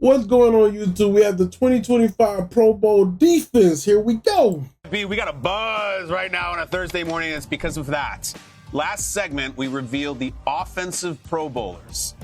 What's going on, YouTube? We have the 2025 Pro Bowl defense. Here we go. We got a buzz right now on a Thursday morning. It's because of that. Last segment, we revealed the offensive Pro Bowlers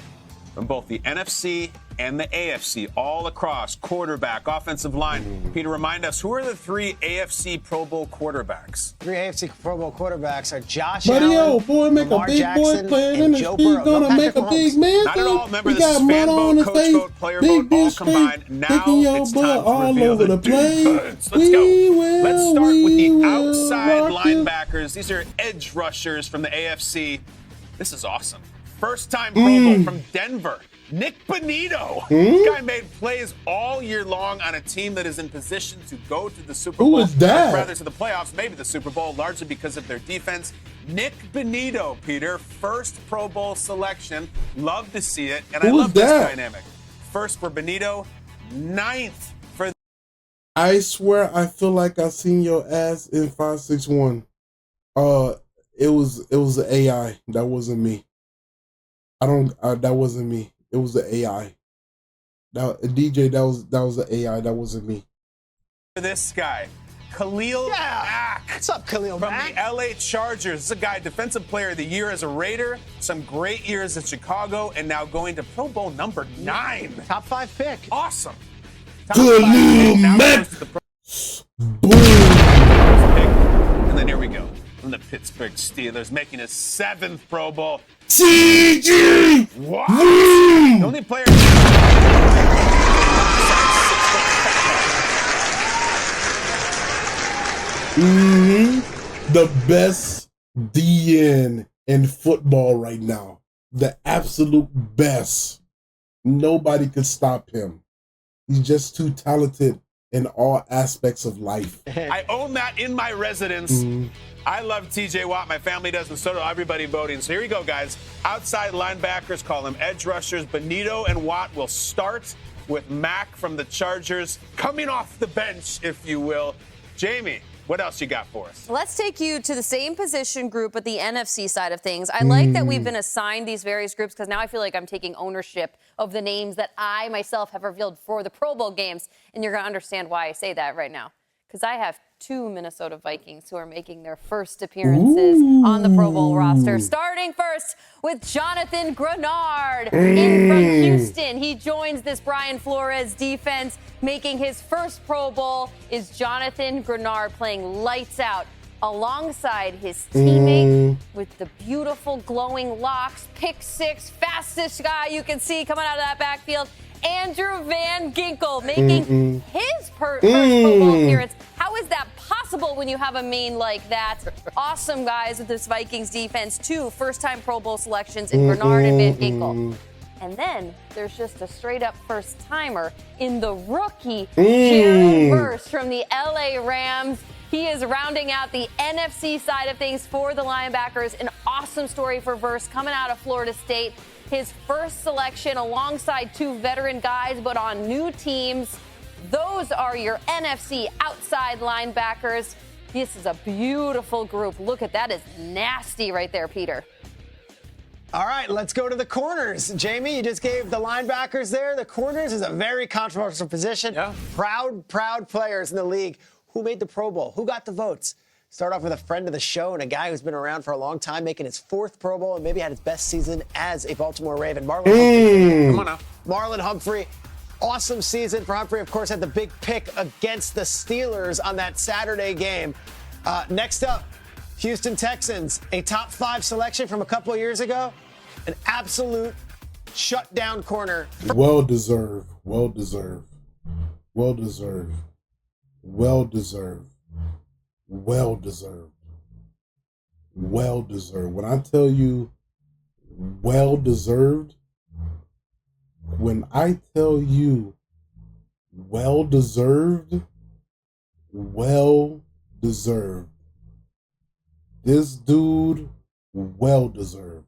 from both the NFC and the AFC, all across quarterback, offensive line. Peter, remind us, who are the three AFC Pro Bowl quarterbacks? Three AFC Pro Bowl quarterbacks are Josh Buddy, Allen, boy, make Lamar a big Jackson, boy playing in and the Joe street, Burrow. gonna No make a Patrick big Mahomes. man. Not at all. Remember, we this got is mud fan on vote, his coach face, vote, player big vote, all bitch combined. face, Now taking your it's butt time to all reveal over the the place. defense. Let's go. Let's start with the will outside rock you. linebackers. These are edge rushers from the AFC. This is awesome. First-time Pro Bowl from Denver, Nick Bonito. This guy made plays all year long on a team that is in position to go to the Super Bowl. Who is that? Or rather to the playoffs, maybe the Super Bowl, largely because of their defense. Nick Bonito, Peter, first Pro Bowl selection. Love to see it, and I Who is love this that? dynamic. First for Bonito, ninth for. I swear, I feel like I seen your ass in 561. It was the AI. That wasn't me. That wasn't me. It was the AI. DJ, that was the AI. That wasn't me. This guy, Khalil Mack. What's up, Khalil From Mack? the LA Chargers. This is a guy, Defensive Player of the Year as a Raider, some great years at Chicago, and now going to Pro Bowl number 9. Top 5 pick. Awesome. Top Khalil 5 pick, now Mack. goes to the Pro Boom. Bowl pick. And then here we go. From the Pittsburgh Steelers, making his 7th Pro Bowl. CG. What? Boom. The only player. The best DN in football right now. The absolute best. Nobody could stop him. He's just too talented in all aspects of life. I own that in my residence. I love TJ Watt. My family does, and so do everybody voting. So here you go, guys. Outside linebackers, call them edge rushers. Bonito and Watt will start with Mack from the Chargers, coming off the bench, if you will. Jamie, what else you got for us? Let's take you to the same position group at the NFC side of things. I like that we've been assigned these various groups because now I feel like I'm taking ownership of the names that I myself have revealed for the Pro Bowl games. And you're going to understand why I say that right now. Because I have 2 Minnesota Vikings who are making their first appearances on the Pro Bowl roster. Starting first with Jonathan Grenard in from Houston. He joins this Brian Flores defense. Making his first Pro Bowl is Jonathan Grenard playing lights out alongside his teammate with the beautiful glowing locks, pick 6, fastest guy you can see coming out of that backfield. Andrew Van Ginkel making his first Pro Bowl appearance. How is that possible when you have a main like that? Awesome guys with this Vikings defense. 2 first-time Pro Bowl selections in Grenard and Van Ginkel. And then there's just a straight-up first-timer in the rookie, Jared Verse from the LA Rams. He is rounding out the NFC side of things for the linebackers. An awesome story for Verse coming out of Florida State. His first selection alongside 2 veteran guys, but on new teams. Those are your NFC outside linebackers. This is a beautiful group. Look at that. Is nasty right there, Peter. All right, let's go to the corners. Jamie, you just gave the linebackers there. The corners is a very controversial position. Yeah. Proud players in the league. Who made the Pro Bowl? Who got the votes? Start off with a friend of the show and a guy who's been around for a long time, making his 4th Pro Bowl and maybe had his best season as a Baltimore Raven. Marlon Humphrey. Come on now. Marlon Humphrey. Awesome season for Humphrey. Of course, had the big pick against the Steelers on that Saturday game. Next up, Houston Texans. A top 5 selection from a couple of years ago. An absolute shutdown corner. Well deserved. Well deserved. Well deserved. Well deserved. Well deserved. Well deserved. When I tell you well deserved, when I tell you well deserved, well deserved. This dude, well deserved.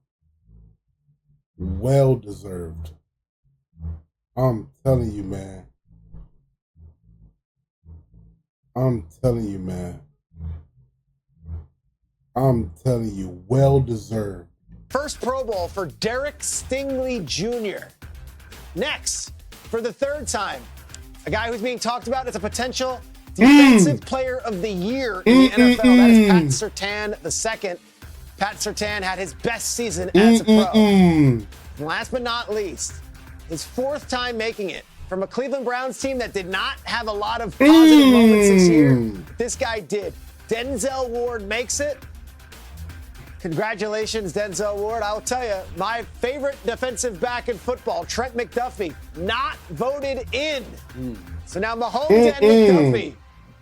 Well deserved. I'm telling you, man. I'm telling you, man. I'm telling you, well deserved. First Pro Bowl for Derek Stingley Jr. Next, for the third time, a guy who's being talked about as a potential Defensive Player of the Year in the NFL. That is Pat Surtain II. Pat Surtain had his best season as a pro. And last but not least, his fourth time making it from a Cleveland Browns team that did not have a lot of positive moments this year. This guy did. Denzel Ward makes it. Congratulations, Denzel Ward. I'll tell you, my favorite defensive back in football, Trent McDuffie, not voted in. So now Mahomes and McDuffie,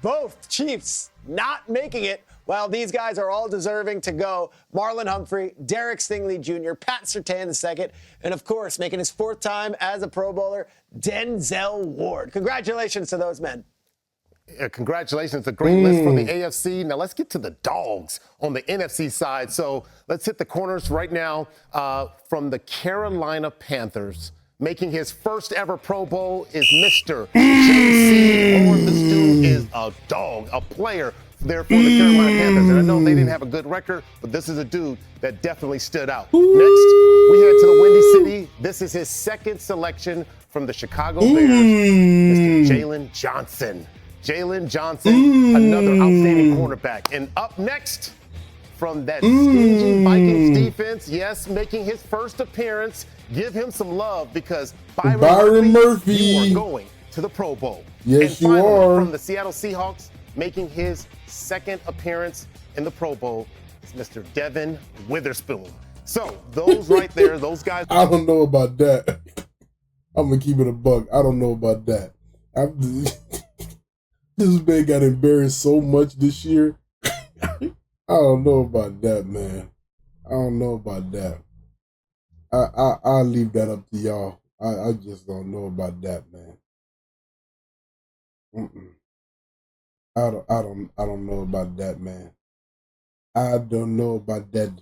both Chiefs, not making it. Well, these guys are all deserving to go. Marlon Humphrey, Derek Stingley Jr., Pat Surtain II, and of course, making his fourth time as a Pro Bowler, Denzel Ward. Congratulations to those men. Congratulations. A great list from the AFC. Now let's get to the dogs on the NFC side. So let's hit the corners right now. From the Carolina Panthers, making his first ever Pro Bowl is Mr. J.C. Horn. This dude is a dog, a player there for the Carolina Panthers. And I know they didn't have a good record, but this is a dude that definitely stood out. Next, we head to the Windy City. This is his second selection from the Chicago Bears, Mr. Jalen Johnson. Jalen Johnson, another outstanding cornerback. And up next, from that stingy Vikings defense, yes, making his first appearance, give him some love because Byron Murphy, you are going to the Pro Bowl. Yes, and finally, you are. From the Seattle Seahawks, making his second appearance in the Pro Bowl is Mr. Devin Witherspoon. So those right there, those guys. I don't know about that. I'm going to keep it a buck. I don't know about that. This man got embarrassed so much this year. I don't know about that, man. I don't know about that. I'll leave that up to y'all. I just don't know about that, man. I don't know about that, man. I don't know about that.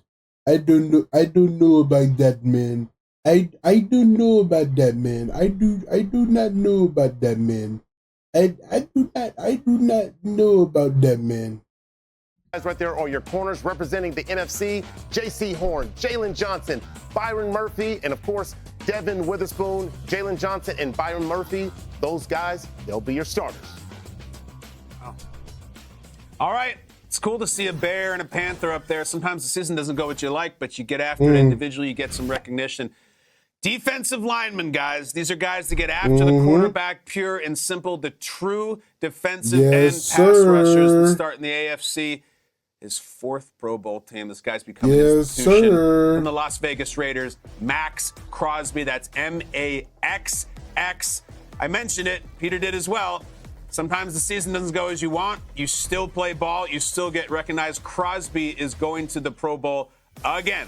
I don't know about that, man. I don't know about that, man. I do not know about that, man. I do not know about that, man. Guys right there are your corners representing the NFC. J.C. Horn, Jalen Johnson, Byron Murphy, and of course, Devin Witherspoon. Jalen Johnson and Byron Murphy, those guys, they'll be your starters. Wow. All right. It's cool to see a Bear and a Panther up there. Sometimes the season doesn't go what you like, but you get after it individually, you get some recognition. Defensive linemen, guys. These are guys that get after the quarterback, pure and simple, the true defensive end pass rushers that start in the AFC. His fourth Pro Bowl team. This guy's become an institution from the Las Vegas Raiders. Max Crosby. That's M-A-X-X. I mentioned it. Peter did as well. Sometimes the season doesn't go as you want. You still play ball. You still get recognized. Crosby is going to the Pro Bowl again.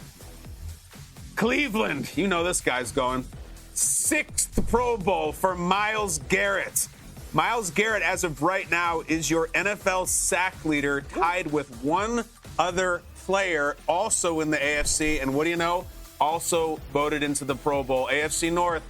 Cleveland, you know this guy's going. Sixth Pro Bowl for Myles Garrett. Myles Garrett, as of right now, is your NFL sack leader, tied with one other player, also in the AFC. And what do you know? Also voted into the Pro Bowl. AFC North,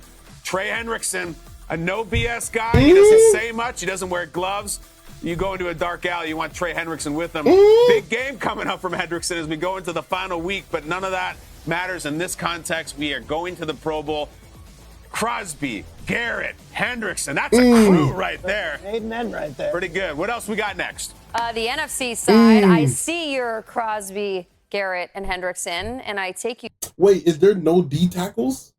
Trey Hendrickson, a no BS guy. He doesn't say much. He doesn't wear gloves. You go into a dark alley, you want Trey Hendrickson with him. Big game coming up from Hendrickson as we go into the final week, but none of that matters in this context. We are going to the Pro Bowl. Crosby, Garrett, Hendrickson. That's a crew right there. 8 men right there. Pretty good. What else we got next? The NFC side, I see your Crosby, Garrett, and Hendrickson, and I take you. Wait, is there no D tackles?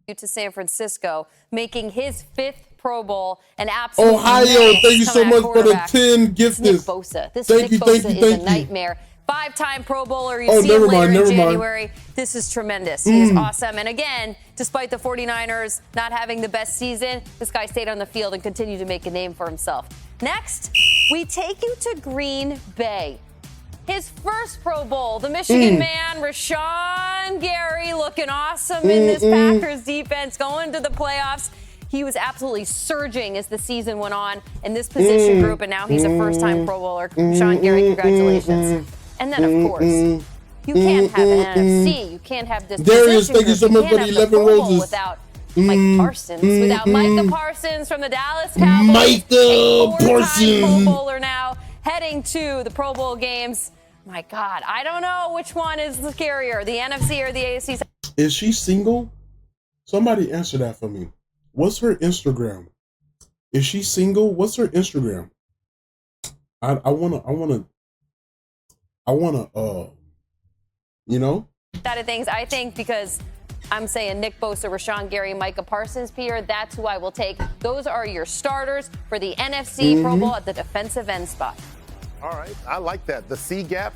To San Francisco, making his fifth Pro Bowl, an absolute Ohio, thank you so much for the 10 gifts. Nick Bosa. This Nick Bosa is a nightmare. 5-time Pro Bowler. You see him later in January. This is tremendous. He is awesome. And again, despite the 49ers not having the best season, this guy stayed on the field and continued to make a name for himself. Next, we take you to Green Bay. His first Pro Bowl, the Michigan man, Rashawn Gary, looking awesome in this Packers defense, going to the playoffs. He was absolutely surging as the season went on in this position group, and now he's a first-time Pro Bowler. Rashawn Gary, congratulations. And then, of course, you can't have an NFC. You can't have this Darius, position thank you so much for the 11 roses. Without Mike Parsons, without Micah Parsons from the Dallas Cowboys. Micah Parsons. Pro Bowler now, heading to the Pro Bowl games. My God, I don't know which one is scarier, the NFC or the AFC. Is she single? Somebody answer that for me. What's her Instagram? Is she single? What's her Instagram? I wanna, you know? Side of things, I think because I'm saying Nick Bosa, Rashawn Gary, Micah Parsons, Pierre, that's who I will take. Those are your starters for the NFC Pro Bowl at the defensive end spot. All right, I like that. The C gap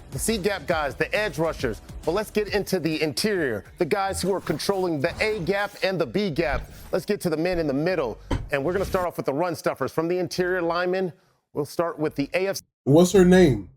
guys, the edge rushers. But let's get into the interior, the guys who are controlling the A gap and the B gap. Let's get to the men in the middle. And we're going to start off with the run stuffers. From the interior linemen, we'll start with the AFC. What's her name?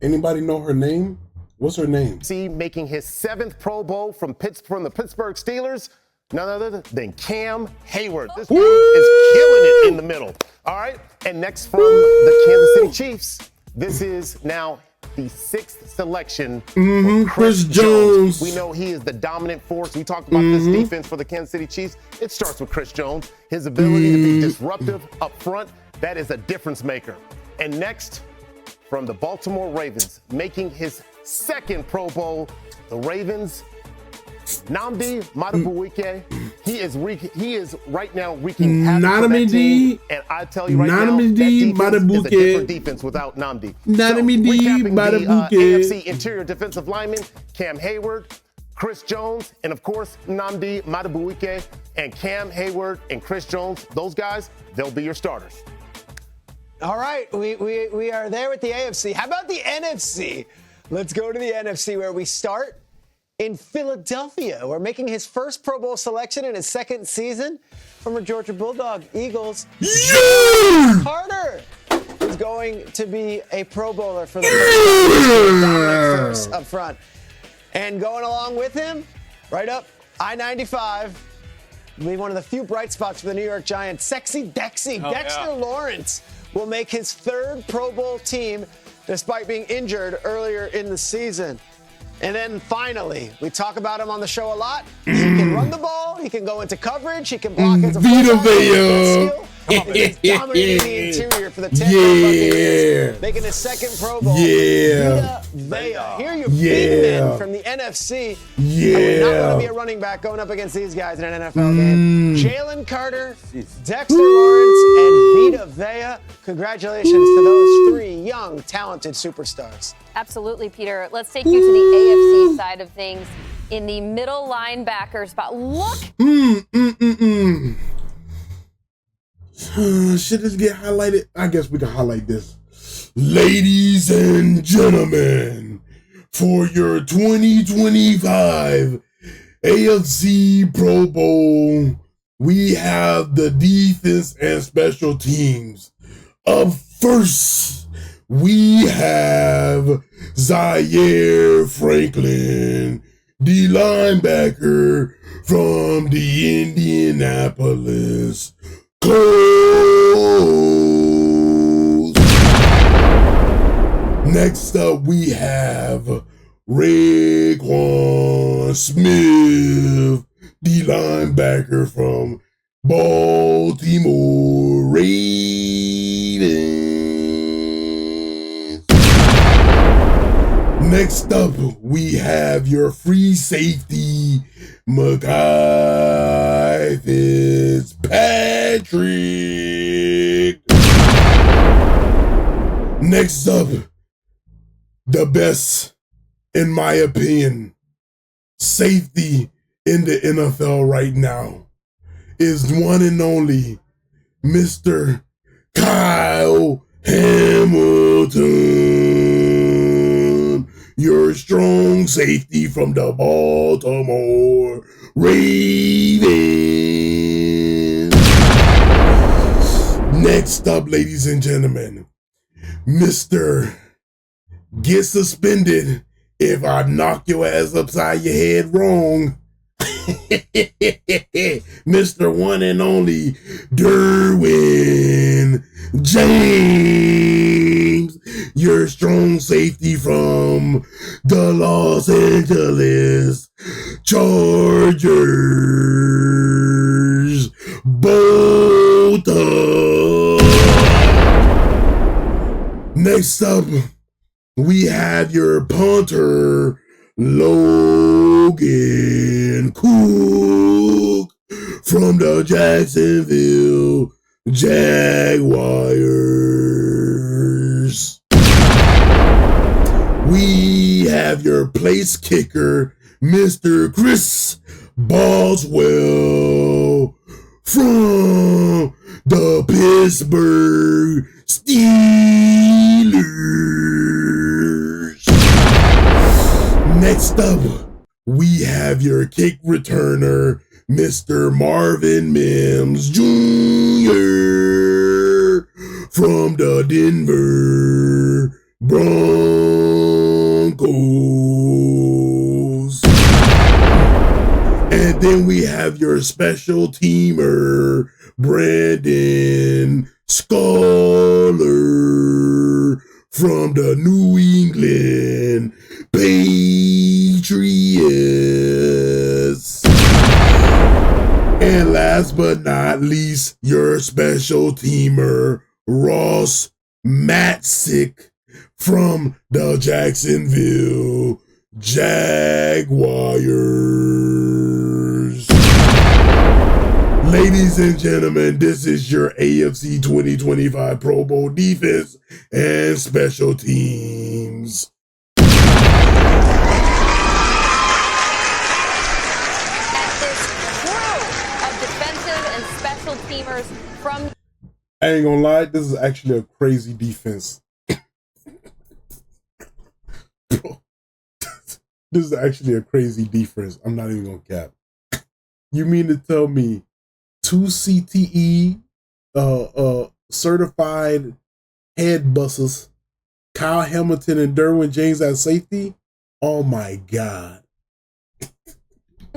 Anybody know her name? What's her name? Making his 7th Pro Bowl from the Pittsburgh Steelers, none other than Cam Hayward. This guy is killing it in the middle. All right, and next from the Kansas City Chiefs, this is now the 6th selection for Chris Jones. We know he is the dominant force. We talked about this defense for the Kansas City Chiefs. It starts with Chris Jones. His ability to be disruptive up front, that is a difference maker. And next, from the Baltimore Ravens, making his 2nd Pro Bowl, the Ravens, Nnamdi Madubuike. He is right now wreaking havoc for that team. And I tell you right now, that defense is a different defense without Nnamdi. Recapping the AFC interior defensive linemen, Cam Hayward, Chris Jones, and of course, Nnamdi Madubuike. And Cam Hayward and Chris Jones, those guys, they'll be your starters. All right, we are there with the AFC. How about the NFC? Let's go to the NFC where we start in Philadelphia. We're making his first Pro Bowl selection in his 2nd season. Former Georgia Bulldog Eagles. Jalen Carter is going to be a Pro Bowler for the first up front. And going along with him, right up I-95, be one of the few bright spots for the New York Giants, Sexy Dexy, Dexter Lawrence will make his 3rd Pro Bowl team despite being injured earlier in the season. And then finally, we talk about him on the show a lot. He can run the ball. He can go into coverage. He can block as a fullback. He's dominating the interior for the Tampa Buccaneers, making his 2nd Pro Bowl. Vita Vea. Here are your big men from the NFC. I would not want to be a running back going up against these guys in an NFL game. Jalen Carter, Dexter Lawrence, and Vita Vea. Congratulations to those 3 young, talented superstars. Absolutely, Peter. Let's take you to the AFC side of things. In the middle linebacker spot, look. Should this get highlighted? I guess we can highlight this. Ladies and gentlemen, for your 2025 AFC Pro Bowl, we have the defense and special teams. Up first, we have Zaire Franklin, the linebacker from the Indianapolis Colts. Next up, we have Raekwon Smith, the linebacker from Baltimore Ravens. Next up, we have your free safety, Mekhi Fitzpatrick. Next up, the best, in my opinion, safety in the NFL right now is one and only Mr. Kyle Hamilton, your strong safety from the Baltimore Ravens. Next up, ladies and gentlemen, Mr. Get Suspended if I knock your ass upside your head wrong. Mr. One and Only Derwin James, your strong safety from the Los Angeles Chargers. Both up. Next up, we have your punter, Logan Brandon Cook from the Jacksonville Jaguars. We have your place kicker, Mr. Chris Boswell from the Pittsburgh Steelers. Next up, we have your kick returner, Mr. Marvin Mims Jr. from the Denver Broncos. And then we have your special teamer, Brandon Scholar from the New England Patriots. And last but not least, your special teamer, Ross Matzik from the Jacksonville Jaguars. Ladies and gentlemen, this is your AFC 2025 Pro Bowl defense and special teams. Teamers from I ain't gonna lie, this is actually a crazy defense. This is actually a crazy defense. I'm not even gonna cap. You mean to tell me 2 CTE certified head busters, Kyle Hamilton and Derwin James at safety? Oh my God.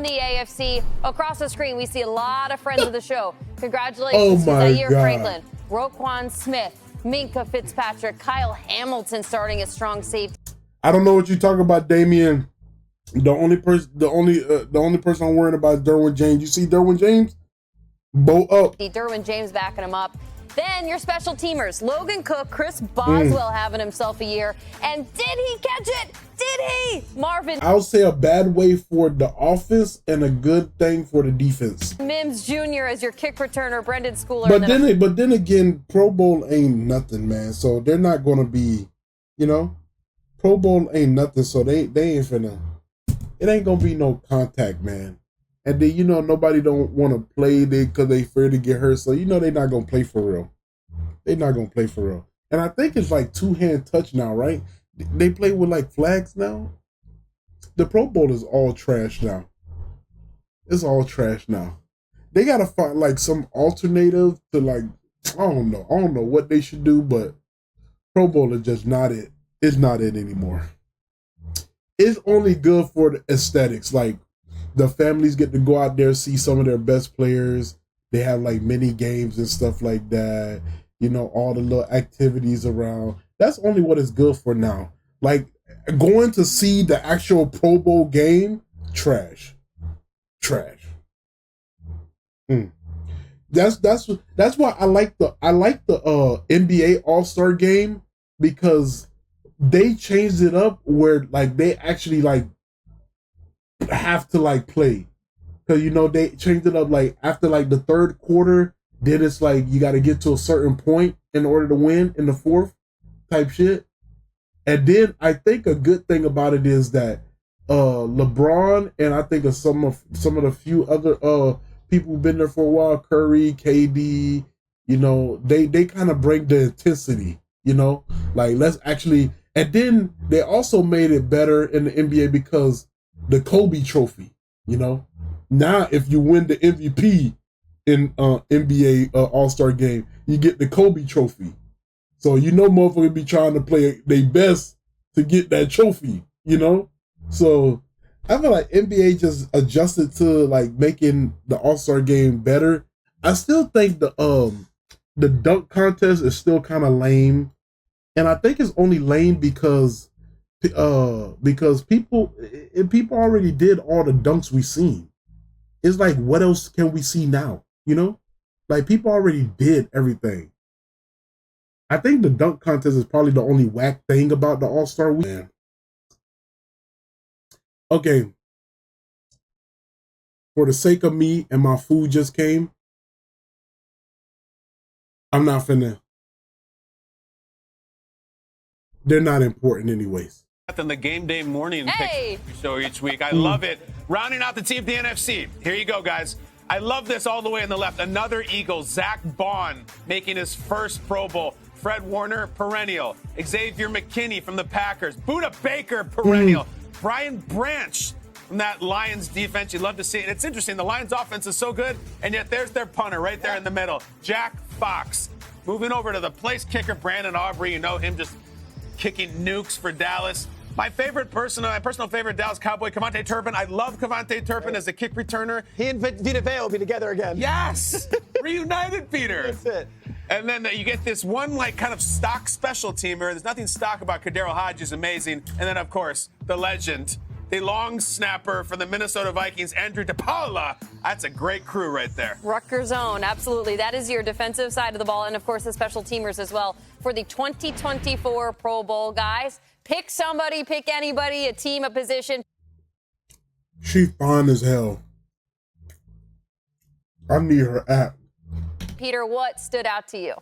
the AFC. Across the screen, we see a lot of friends of the show. Congratulations to Zaire Franklin, Roquan Smith, Minka Fitzpatrick, Kyle Hamilton starting at strong safety. I don't know what you're talking about, Damian. The only person I'm worried about is Derwin James. You see Derwin James? Bow up. Derwin James backing him up. Then your special teamers, Logan Cook, Chris Boswell having himself a year. And did he catch it? Did he? Marvin. I'll say a bad way for the offense and a good thing for the defense. Mims Jr. as your kick returner, Brendan Schooler. But then again, Pro Bowl ain't nothing, man. So they're not going to be, Pro Bowl ain't nothing. So they ain't finna. It ain't going to be no contact, man. And then, nobody don't want to play because they fear to get hurt. So, they're not going to play for real. They're not going to play for real. And I think it's like 2-hand touch now, right? They play with like flags now. The Pro Bowl is all trash now. It's all trash now. They got to find like some alternative to like, I don't know what they should do, but Pro Bowl is just not it. It's not it anymore. It's only good for the aesthetics. Like, the families get to go out there, see some of their best players. They have like mini games and stuff like that. All the little activities around. That's only what it's good for now. Like going to see the actual Pro Bowl game, trash. That's why I like the NBA All-Star game, because they changed it up where like they actually like have to like play, because they changed it up like after like the third quarter, then it's like you got to get to a certain point in order to win in the fourth type shit. And then I think a good thing about it is that LeBron and I think of some of the few other people who've been there for a while, Curry, KD, they kind of bring the intensity, like let's actually. And then they also made it better in the NBA because the Kobe Trophy, now if you win the MVP in NBA All-Star game, you get the Kobe Trophy. So motherfuckers be trying to play their best to get that trophy, So I feel like NBA just adjusted to like making the All-Star game better. I still think the dunk contest is still kind of lame, and I think it's only lame because people already did all the dunks we seen. It's like, what else can we see now? Like people already did everything. I think the dunk contest is probably the only whack thing about the All-Star weekend. Okay. for the sake of me and my food just came, I'm not finna. They're not important anyways. In the game day morning Hey! picks we show each week. I love it. Rounding out the team of the NFC. Here you go, guys. I love this all the way on the left. Another Eagle, Zach Bond, making his first Pro Bowl. Fred Warner, perennial. Xavier McKinney from the Packers. Buda Baker, perennial. Brian Branch from that Lions defense. You love to see it. It's interesting. The Lions offense is so good, and yet there's their punter right there in the middle. Jack Fox. Moving over to the place kicker, Brandon Aubrey. You know him just kicking nukes for Dallas. My personal favorite Dallas Cowboy, Cavante Turpin. I love Cavante Turpin as a kick returner. He and Vita Vea will be together again. Yes! Reunited, Peter. That's it. And then you get this one, like, kind of stock special teamer. There's nothing stock about Kadero Hodge. He's amazing. And then, of course, the legend, the long snapper for the Minnesota Vikings, Andrew DePaula. That's a great crew right there. Rutgers own, absolutely. That is your defensive side of the ball, and of course the special teamers as well for the 2024 Pro Bowl, guys. Pick somebody, pick anybody, a team, a position. She's fine as hell. I need her app. Peter, what stood out to you?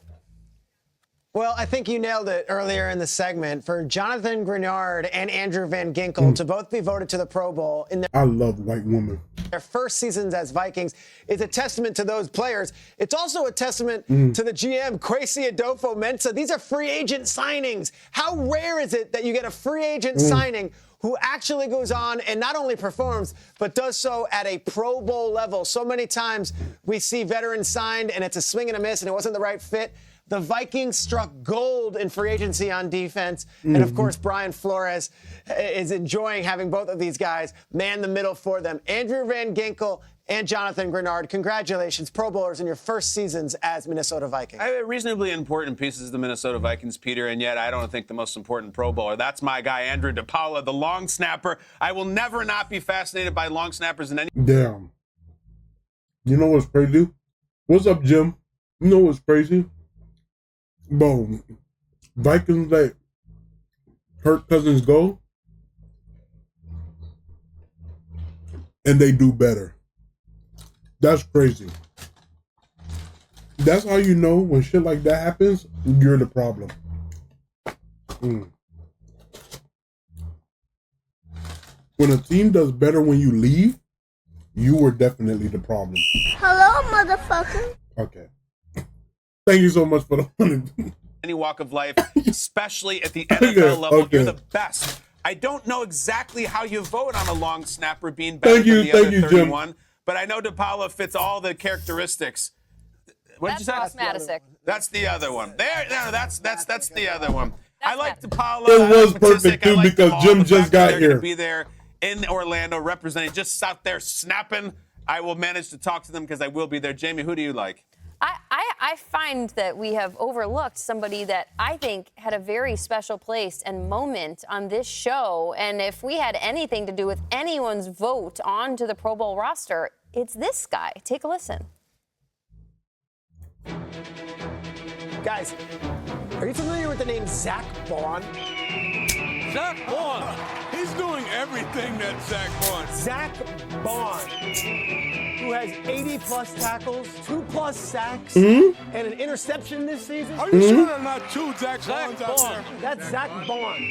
Well, I think you nailed it earlier in the segment. For Jonathan Grenard and Andrew Van Ginkel to both be voted to the Pro Bowl in I love white women. their first seasons as Vikings is a testament to those players. It's also a testament to the GM, Kwesi Adofo-Mensah. These are free agent signings. How rare is it that you get a free agent signing who actually goes on and not only performs, but does so at a Pro Bowl level? So many times we see veterans signed and it's a swing and a miss and it wasn't the right fit. The Vikings struck gold in free agency on defense. And, of course, Brian Flores is enjoying having both of these guys man the middle for them. Andrew Van Ginkel and Jonathan Grenard, congratulations, Pro Bowlers, in your first seasons as Minnesota Vikings. I have reasonably important pieces of the Minnesota Vikings, Peter, and yet I don't think the most important Pro Bowler. That's my guy, Andrew DePaula, the long snapper. I will never not be fascinated by long snappers in any. Damn. You know what's crazy? What's up, Jim? You know what's crazy? Bro, Vikings let Kirk Cousins go, and they do better. That's crazy. That's how you know when shit like that happens, you're the problem. When a team does better when you leave, you were definitely the problem. Hello, motherfucker. Okay. Thank you so much for the 100. Any walk of life, especially at the NFL level. Okay. You're the best. I don't know exactly how you vote on a long snapper being better than the other 31, but I know DePaula fits all the characteristics. What did you say? Ross Matisic. That's the other one. That's the other one. I like DePaula. It was Matisic. perfect, too, I like because them all. Jim The just fact that got they're gonna here. Be there in Orlando representing, just out there snapping. I will manage to talk to them because I will be there. Jamie, who do you like? I find that we have overlooked somebody that I think had a very special place and moment on this show. And if we had anything to do with anyone's vote onto the Pro Bowl roster, it's this guy. Take a listen. Guys, are you familiar with the name Zach Bond? Zach Bond. He's doing everything that Zach wants. Zach Bond, who has 80-plus tackles, 2+ sacks, and an interception this season. Are you sure there are not two Zach Bonds out there? That's Zach Bond.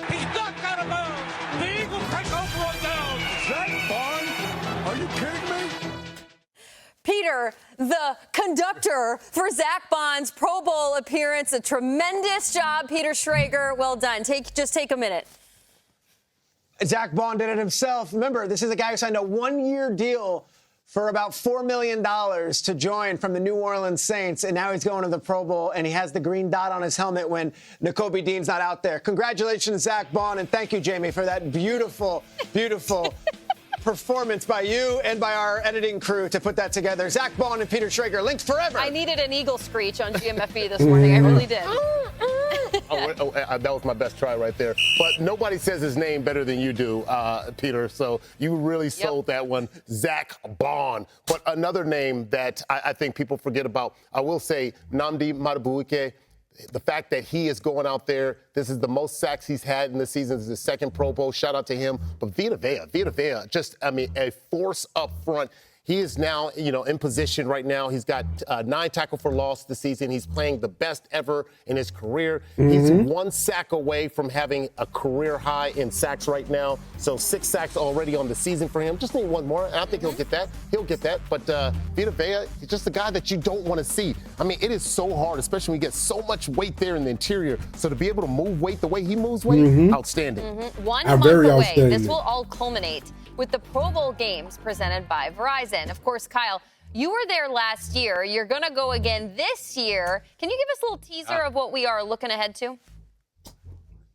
He's knocked out of bounds. The Eagles take over on down. Zach Bond? Are you kidding me? Peter, the conductor for Zach Bond's Pro Bowl appearance. A tremendous job, Peter Schrager. Well done. Just take a minute. Zach Bond did it himself. Remember, this is a guy who signed a 1-year deal for about $4 million to join from the New Orleans Saints, and now he's going to the Pro Bowl, and he has the green dot on his helmet when Nakobe Dean's not out there. Congratulations, Zach Bond, and thank you, Jamie, for that beautiful, beautiful performance by you and by our editing crew to put that together. Zach Bond and Peter Schrager, linked forever. I needed an eagle screech on GMFB this morning. I really did. That was my best try right there. But nobody says his name better than you do, Peter. So you really sold that one, Zach Bond. But another name that I think people forget about, I will say Nnamdi Madubuike. the fact that he is going out there, this is the most sacks he's had in the season. This is his second Pro Bowl. Shout out to him. But Vita Vea, just, I mean, a force up front. He is now, in position right now. He's got 9 tackle for loss this season. He's playing the best ever in his career. He's 1 sack away from having a career high in sacks right now. So 6 sacks already on the season for him. Just need 1 more, and I think he'll get that. But Vita Vea, he's just a guy that you don't want to see. I mean, it is so hard, especially when you get so much weight there in the interior. So to be able to move weight the way he moves weight, outstanding. 1 month away. This will all culminate with the Pro Bowl games presented by Verizon. Of course, Kyle, you were there last year. You're going to go again this year. Can you give us a little teaser of what we are looking ahead to?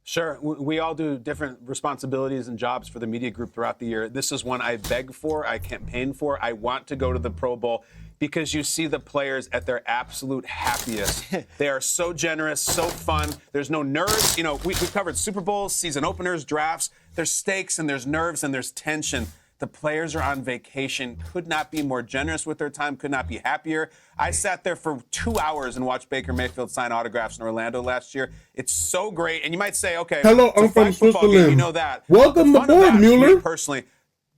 Sure. We all do different responsibilities and jobs for the media group throughout the year. This is one I beg for, I campaign for. I want to go to the Pro Bowl because you see the players at their absolute happiest. They are so generous, so fun. There's no nerves. We've covered Super Bowls, season openers, drafts. There's stakes and there's nerves and there's tension. The players are on vacation, could not be more generous with their time, could not be happier. I sat there for 2 hours and watched Baker Mayfield sign autographs in Orlando last year. It's so great. And you might say, okay, hello, I'm from Switzerland. You know that. Welcome aboard, Mueller. Personally,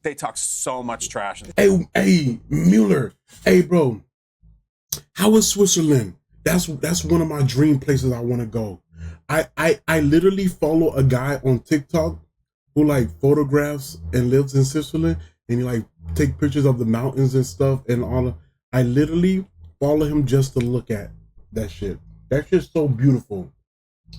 they talk so much trash. Hey, Mueller. Hey, bro. How is Switzerland? That's one of my dream places I want to go. I literally follow a guy on TikTok who photographs and lives in Switzerland, and he take pictures of the mountains and stuff and all. I literally follow him just to look at that shit. That shit's so beautiful,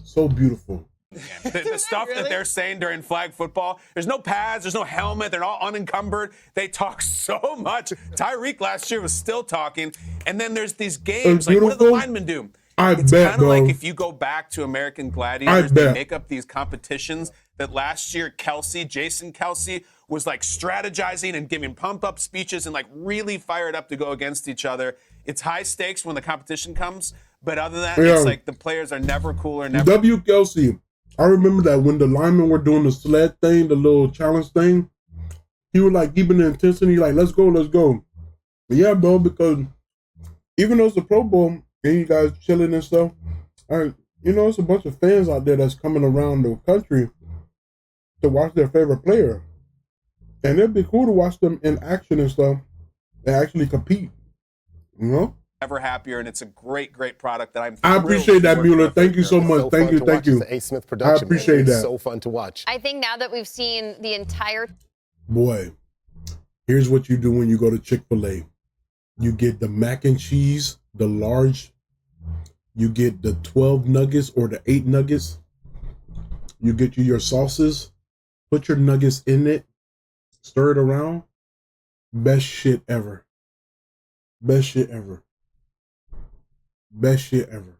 so beautiful. The stuff that they're saying during flag football, there's no pads, there's no helmet, they're all unencumbered. They talk so much. Tyreek last year was still talking, and then there's these games what do the linemen do? It's kind of like if you go back to American Gladiators, they make up these competitions that last year Jason Kelsey was strategizing and giving pump-up speeches and really fired up to go against each other. It's high stakes when the competition comes, but other than that, it's the players are never cooler. W. Kelsey, I remember that when the linemen were doing the sled thing, the little challenge thing, he was keeping the intensity, let's go. But yeah, bro, because even though it's a Pro Bowl, and you guys chilling and stuff, it's a bunch of fans out there that's coming around the country to watch their favorite player. And it'd be cool to watch them in action and stuff and actually compete, Never happier, and it's a great product that I appreciate that, Mueller. Thank you so much. So thank you. It's the A. Smith production. I appreciate that. It's so fun to watch. I think now that we've seen the entire... Boy, here's what you do when you go to Chick-fil-A. You get the mac and cheese, the large. You get the 12 nuggets or the 8 nuggets. You get your sauces. Put your nuggets in it. Stir it around. Best shit ever. Best shit ever. Best shit ever.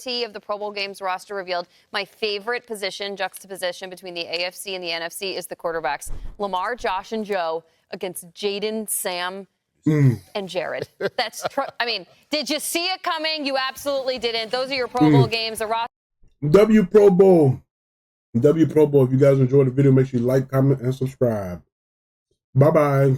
Of the Pro Bowl games roster revealed, my favorite juxtaposition between the AFC and the NFC is the quarterbacks. Lamar, Josh, and Joe against Jaden, Sam, and Jared. Did you see it coming? You absolutely didn't. Those are your Pro Bowl games. The roster. W Pro Bowl. If you guys enjoyed the video, make sure you like, comment, and subscribe. Bye-bye.